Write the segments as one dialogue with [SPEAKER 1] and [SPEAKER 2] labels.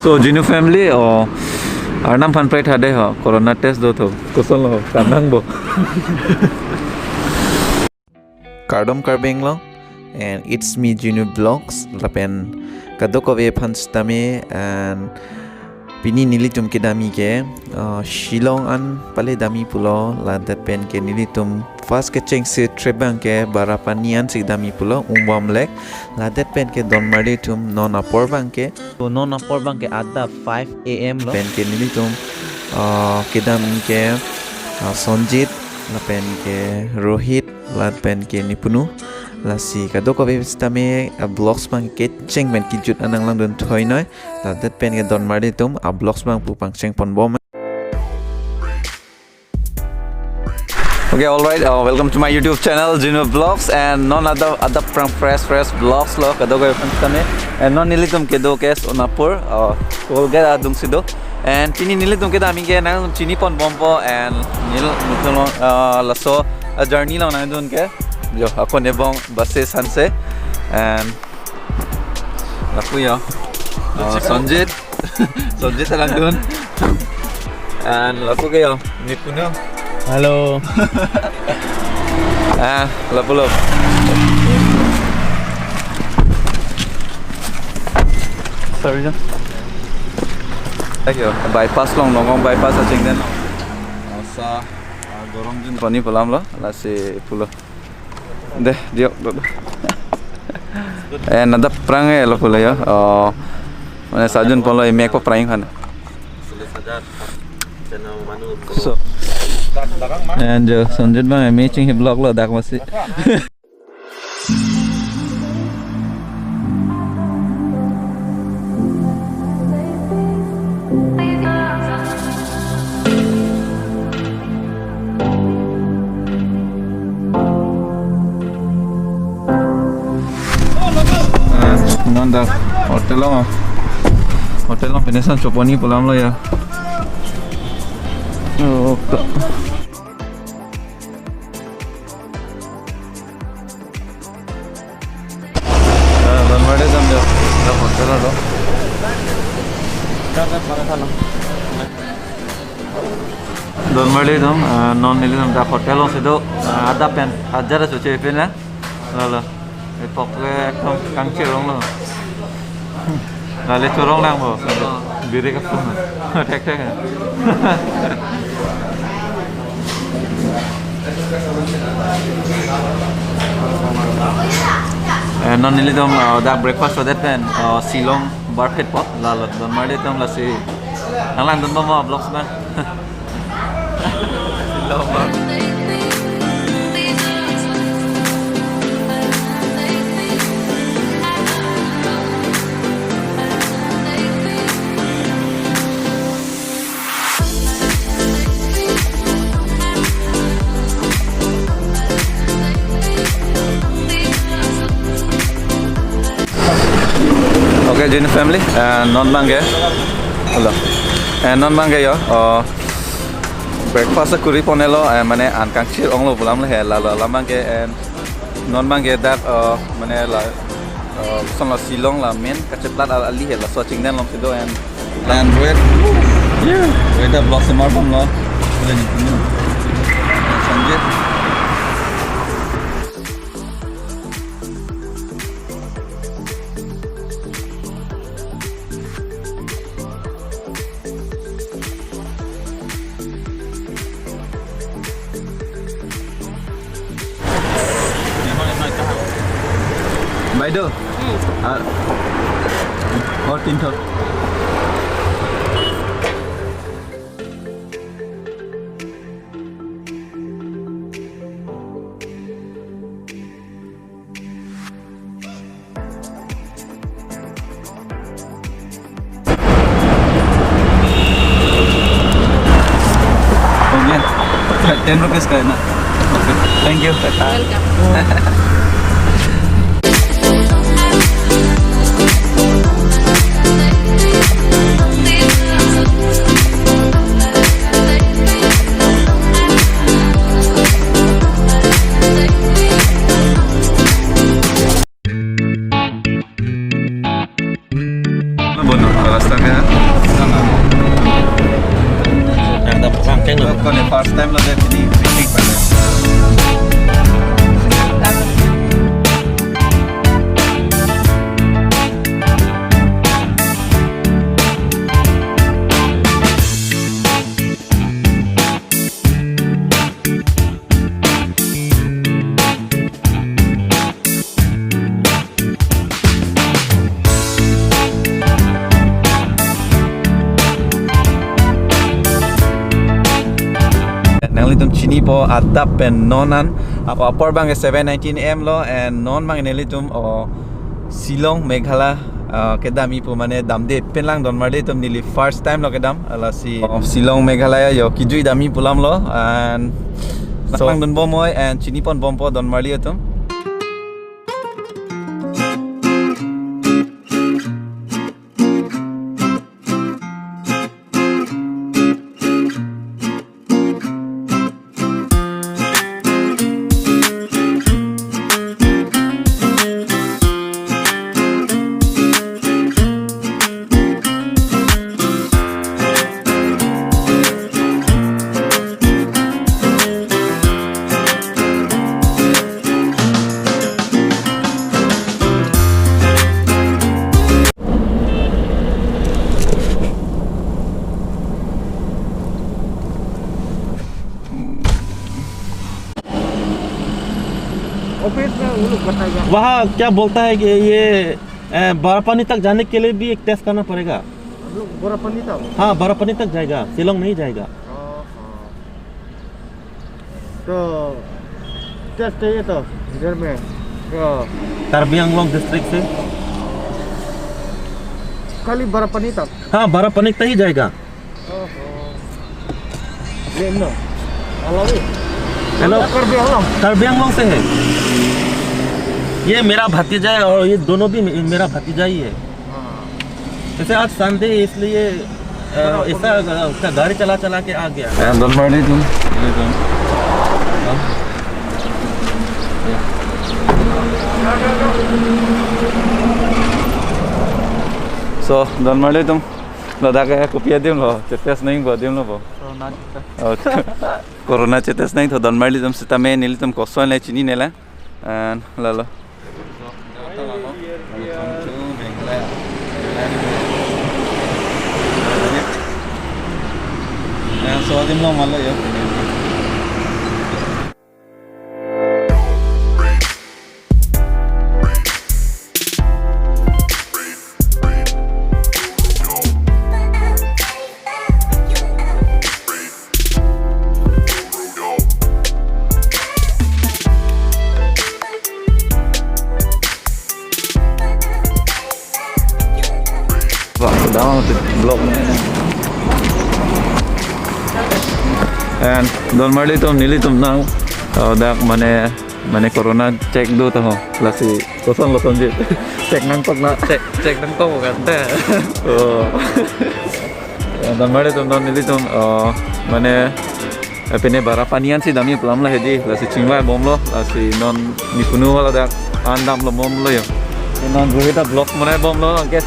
[SPEAKER 1] So Genu family Arnam fan pride hade ho corona test do tho kusol lo kanang bo Kardom Karbeng lo and it's me Genu Vlogs lapen kadoko ve panstame and pini nilitum ke dami ke Shillong an pale dami pulo la that pen ke nilitum fast ke cheng se trebang ke barapanian se dami pulo umbam lek la that pen ke don marde tum non apor bang ke
[SPEAKER 2] तो non अपर बंग के आधा 5 AM low
[SPEAKER 1] pen ke nilitum ke dami ke Sonjit la pen ke Rohit la pen ke Nipunu la si kadoko ve stame vlogs bang ke cheng men ki jut anang lang don thoi noi la that pen ke don marde tum vlogs bang pu pang cheng pon bom. Okay, all right. Welcome to my YouTube channel, Genu Vlogs, and non other from fresh vlogs lo kadogo kami and non nilitum kedo kes onapur kolga adung sido and pini nilitum keda ami ke nang chini pon bombo and nil nutulo laso a journey lo nang dun ke jo ako nebong basse sanse and lapuyo Sonjit Sonjit lang dun and lapu kayo Nipuno.
[SPEAKER 2] Hello
[SPEAKER 1] Lapu. Sorry na. Ayo, bypass long nongong bypass sa chingden. Sa gorong din pani palam lo, la si pulo. Deh, dio. Nada prang lo pulo yo. Mane sajun polo imek ko prang kan. So and Sonjit bang making his vlog lo dak masih. Nanda hotel lo penesan choponi pulam lo ya. Oh, Donmade jam jo da hotel lo Donmade jam non nilim da hotel lo sedo ada pen ajara soche pen la la e pokre ekdom kangche rong lo la le chorong lang bo bire ka phone tek tek non nili dom da breakfast for that pen Shillong buffet pot la la don made dom la si nang don mo vlogs na Okay, Genu family, non bangge, hello, non bangge yo, breakfast kuri ponelo, mane ankangchir onglo pulam le la bangge, non bangge dak mane la, son la Shillong la main kaciplat ali la so chingden long sido and wait, wait the vlog semar bang lo, boleh ni Sonjit. Baido. Or tin thot. Okay. 10 rupees ka na. Okay. Thank you.
[SPEAKER 3] Welcome.
[SPEAKER 1] Bono, rastanya ko ni first time lo din ini picnic pa na. Nang litum chini po adap pen nonan apa upper bang 719 m lo and non bang nelitum o Shillong Meghalaya kedami po mane damde penlang don marde tum nili first time lo kedam ala si Shillong Meghalaya yo kijui dami pulam lo and so don bomoy and chini pon bompo don marli tum.
[SPEAKER 3] Office में वो लोग बताएगा।
[SPEAKER 2] वहाँ क्या बोलता है कि ये बरापानी तक जाने के लिए भी एक टेस्ट करना पड़ेगा।
[SPEAKER 3] लोग बोरापनी था।
[SPEAKER 2] हाँ, बरापानी तक जाएगा, शिलोंग नहीं जाएगा।
[SPEAKER 3] तो टेस्ट चाहिए तो इधर में तो
[SPEAKER 2] कार्बी आंगलोंग डिस्ट्रिक्ट से
[SPEAKER 3] खाली बोरापनी तक।
[SPEAKER 2] हाँ, बरापानी तक ही जाएगा।
[SPEAKER 3] ये नो अलावी
[SPEAKER 2] हेलो,
[SPEAKER 3] कार्बी आंगलोंग।
[SPEAKER 2] कार्बी आंगलोंग से है। ये मेरा भतीजा है और ये दोनों भी मेरा भतीजा ही है। जैसे आज संडे इसलिए ऐसा गाड़ी चला चला के आ गया।
[SPEAKER 1] And don marli tum. So don marli tum lada ka kopiya dim lo chetes nahi ba dim lo bo corona chetes nahi tho don marli tum sita me nili tum koson le chini nela and lalo so dim lo malo yo. Đó vlog and don marli tum nili tum now dak mane corona check do to la si koson je check nang pak na check nang to kan ta don marli tum don nili tum mane apene barapanian si dami pulam la hedi la si chingwa bom lo la si non nipunu wala dak andam lo mom lo yo non kita blog mana bom lo ke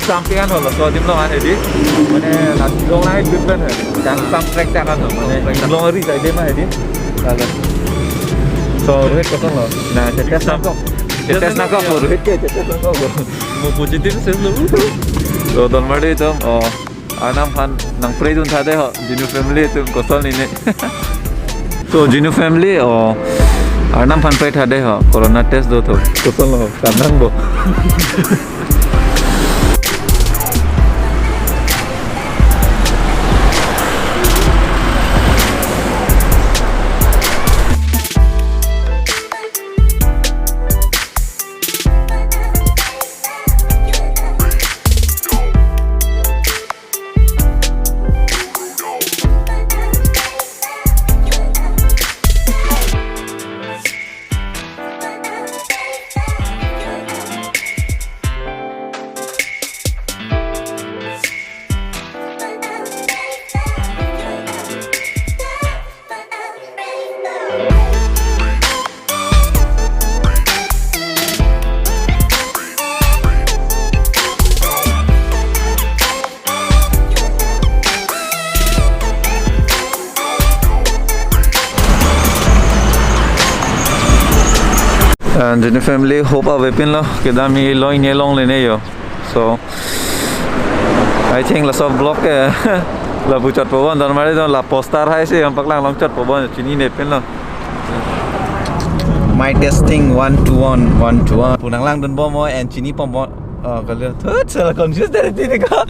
[SPEAKER 1] sampean lo so dim lo an edi mane la long lai different hai kan soundtrack ta kan mane long ri sai de ma edi ala so rohit kosong lo na tes na ko rohit ke tes na ko mo positive ses lo so don mari to anam han nang pre dun thade ho jinu family tum kosol ni ne so jinu family Arnam fan pay thade ho corona test do tho kosol ho kanang bo And the family hope về pin lo cái đam mi lo nhẹ long lên này yo. So I think là सब block cái là bu chặt bộ bọn mà đây là poster hay gì, bác lang long chặt bộ bọn chỉ ní pin lo. My testing 1 to 1 1 to 1. Punang lang dun bo mo and chini pom bo. Kalau third saya confused dari sini kak.